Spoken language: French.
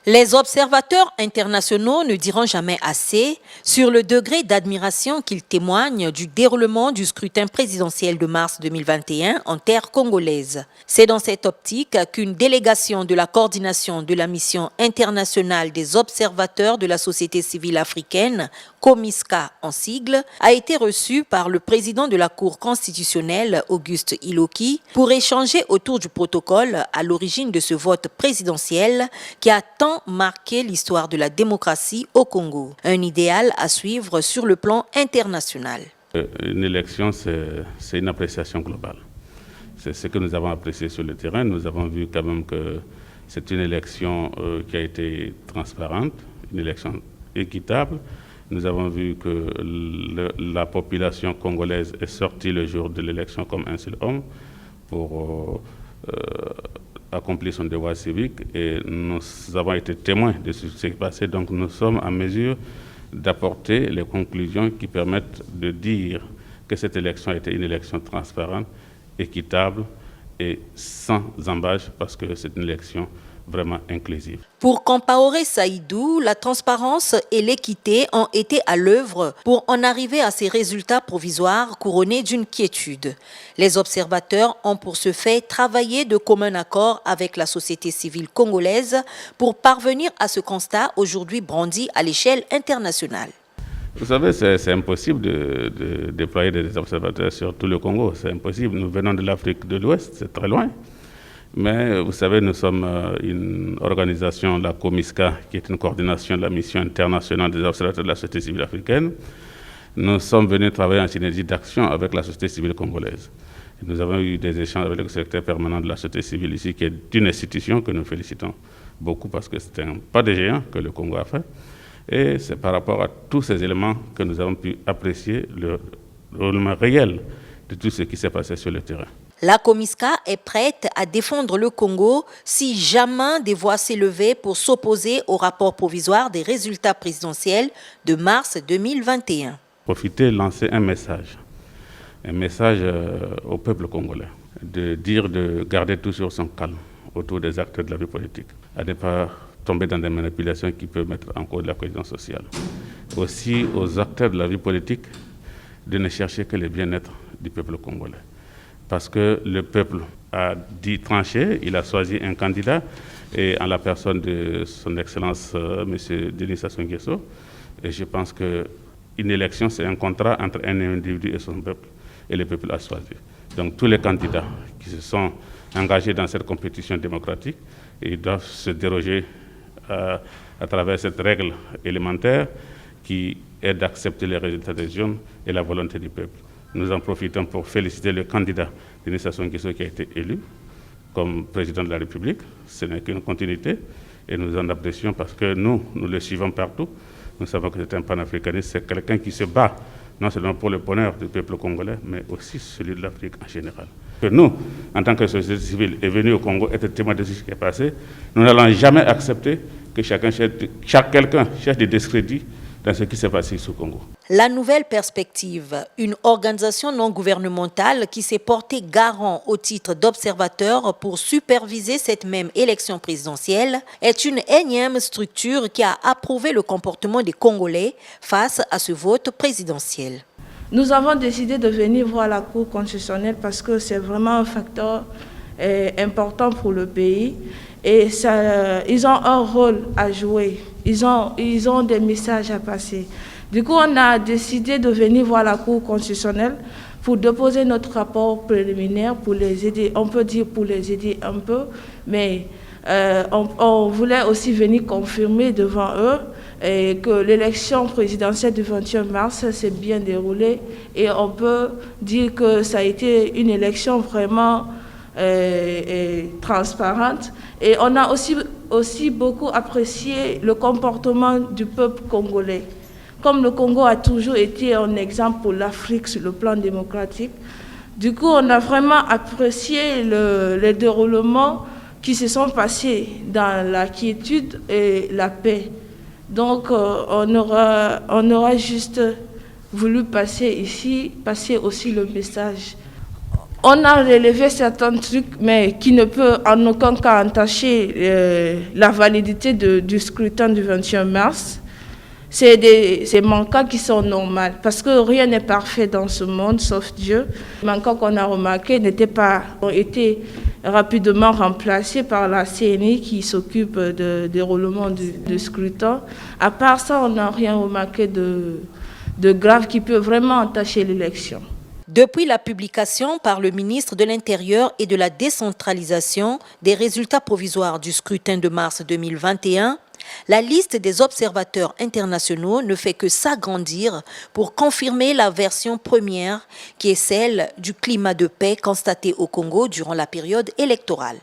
Les observateurs internationaux ne diront jamais assez sur le degré d'admiration qu'ils témoignent du déroulement du scrutin présidentiel de mars 2021 en terre congolaise. C'est dans cette optique qu'une délégation de la coordination de la mission internationale des observateurs de la société civile africaine, COMISCA en sigle, a été reçue par le président de la Cour constitutionnelle, Auguste Iloki, pour échanger autour du protocole à l'origine de ce vote présidentiel qui a tant marqué l'histoire de la démocratie au Congo. Un idéal à suivre sur le plan international. Une élection, c'est une appréciation globale. C'est ce que nous avons apprécié sur le terrain. Nous avons vu quand même que c'est une élection qui a été transparente, une élection équitable. Nous avons vu que la population congolaise est sortie le jour de l'élection comme un seul homme pour accomplir son devoir civique, et nous avons été témoins de ce qui s'est passé. Donc nous sommes en mesure d'apporter les conclusions qui permettent de dire que cette élection a été une élection transparente, équitable et sans embâche, parce que c'est une élection vraiment inclusive. Pour Compaoré Saïdou, la transparence et l'équité ont été à l'œuvre pour en arriver à ces résultats provisoires couronnés d'une quiétude. Les observateurs ont pour ce fait travaillé de commun accord avec la société civile congolaise pour parvenir à ce constat aujourd'hui brandi à l'échelle internationale. Vous savez, c'est impossible de déployer des observateurs sur tout le Congo. C'est impossible. Nous venons de l'Afrique de l'Ouest, c'est très loin. Mais vous savez, nous sommes une organisation, la COMISCA, qui est une coordination de la mission internationale des observateurs de la société civile africaine. Nous sommes venus travailler en synergie d'action avec la société civile congolaise. Et nous avons eu des échanges avec le secrétaire permanent de la société civile ici, qui est une institution que nous félicitons beaucoup parce que c'est un pas de géant que le Congo a fait. Et c'est par rapport à tous ces éléments que nous avons pu apprécier le rôle réel de tout ce qui s'est passé sur le terrain. La COMISCA est prête à défendre le Congo si jamais des voix s'élevaient pour s'opposer au rapport provisoire des résultats présidentiels de mars 2021. Profiter, lancer un message au peuple congolais, de dire de garder toujours son calme autour des acteurs de la vie politique, à ne pas tomber dans des manipulations qui peuvent mettre en cause la cohésion sociale. Aussi aux acteurs de la vie politique de ne chercher que le bien-être du peuple congolais. Parce que le peuple a dit tranché, il a choisi un candidat, et en la personne de son Excellence M. Denis Sassou Nguesso. Et je pense qu'une élection, c'est un contrat entre un individu et son peuple, et le peuple a choisi. Donc tous les candidats qui se sont engagés dans cette compétition démocratique, ils doivent se déroger à travers cette règle élémentaire qui est d'accepter les résultats des urnes et la volonté du peuple. Nous en profitons pour féliciter le candidat Denis Sassou Nguesso qui a été élu comme président de la République. Ce n'est qu'une continuité et nous en apprécions parce que nous le suivons partout. Nous savons que c'est un panafricaniste, c'est quelqu'un qui se bat non seulement pour le bonheur du peuple congolais, mais aussi celui de l'Afrique en général. Que nous, en tant que société civile, est venue au Congo être témoin de ce qui est passé, nous n'allons jamais accepter que quelqu'un cherche des discrédits dans ce qui s'est passé ici au Congo. La Nouvelle Perspective, une organisation non gouvernementale qui s'est portée garant au titre d'observateur pour superviser cette même élection présidentielle, est une énième structure qui a approuvé le comportement des Congolais face à ce vote présidentiel. Nous avons décidé de venir voir la Cour constitutionnelle parce que c'est vraiment un facteur important pour le pays. Et ils ont un rôle à jouer, ils ont des messages à passer. Du coup, on a décidé de venir voir la Cour constitutionnelle pour déposer notre rapport préliminaire, pour les aider, on peut dire pour les aider un peu, mais on voulait aussi venir confirmer devant eux que l'élection présidentielle du 21 mars s'est bien déroulée et on peut dire que ça a été une élection vraiment transparente. Et on a aussi beaucoup apprécié le comportement du peuple congolais. Comme le Congo a toujours été un exemple pour l'Afrique sur le plan démocratique, du coup, on a vraiment apprécié les déroulements qui se sont passés dans la quiétude et la paix. Donc, on aura juste voulu passer ici, passer aussi le message. On a relevé certains trucs, mais qui ne peut en aucun cas entacher la validité du scrutin du 21 mars. C'est des manquants qui sont normaux, parce que rien n'est parfait dans ce monde, sauf Dieu. Les manquants qu'on a remarqués ont été rapidement remplacés par la CNI qui s'occupe du déroulement du scrutin. À part ça, on n'a rien remarqué de grave qui peut vraiment entacher l'élection. Depuis la publication par le ministre de l'Intérieur et de la décentralisation des résultats provisoires du scrutin de mars 2021, la liste des observateurs internationaux ne fait que s'agrandir pour confirmer la version première qui est celle du climat de paix constaté au Congo durant la période électorale.